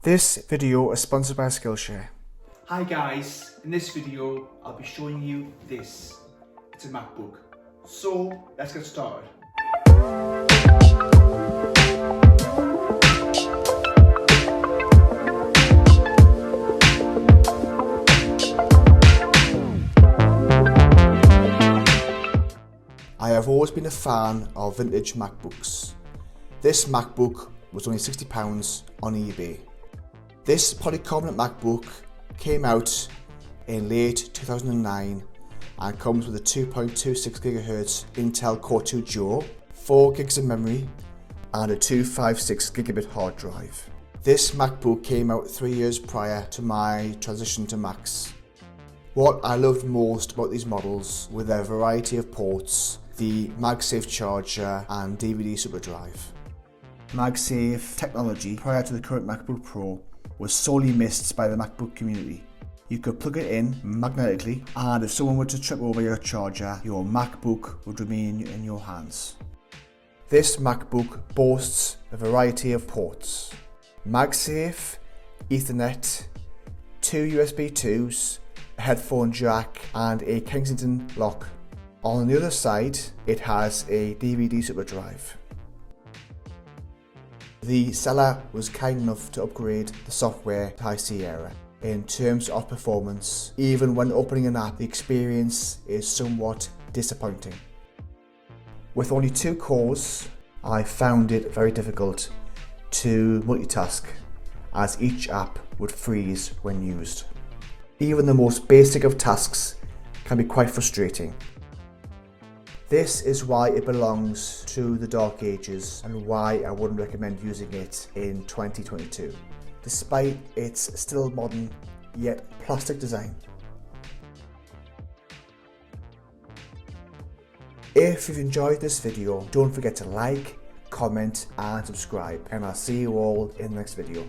This video is sponsored by Skillshare. Hi guys, in this video I'll be showing you this. It's a MacBook. So let's get started. I have always been a fan of vintage MacBooks. This MacBook was only £60 on eBay. This Polycarbonate MacBook came out in late 2009 and comes with a 2.26 GHz Intel Core 2 Duo, 4 gigs of memory and a 256 gigabit hard drive. This MacBook came out 3 years prior to my transition to Macs. What I loved most about these models were their variety of ports, the MagSafe charger and DVD super drive. MagSafe technology prior to the current MacBook Pro was sorely missed by the MacBook community. You could plug it in magnetically, and if someone were to trip over your charger, your MacBook would remain in your hands. This MacBook boasts a variety of ports: MagSafe, Ethernet, 2 USB 2s, a headphone jack and a Kensington lock. On the other side, it has a DVD super drive. The seller was kind enough to upgrade the software to High Sierra. In terms of performance, even when opening an app, the experience is somewhat disappointing. With only 2 cores, I found it very difficult to multitask, as each app would freeze when used. Even the most basic of tasks can be quite frustrating. This is why it belongs to the dark ages and why I wouldn't recommend using it in 2022, despite its still modern yet plastic design. If you've enjoyed this video, don't forget to like, comment and subscribe, and I'll see you all in the next video.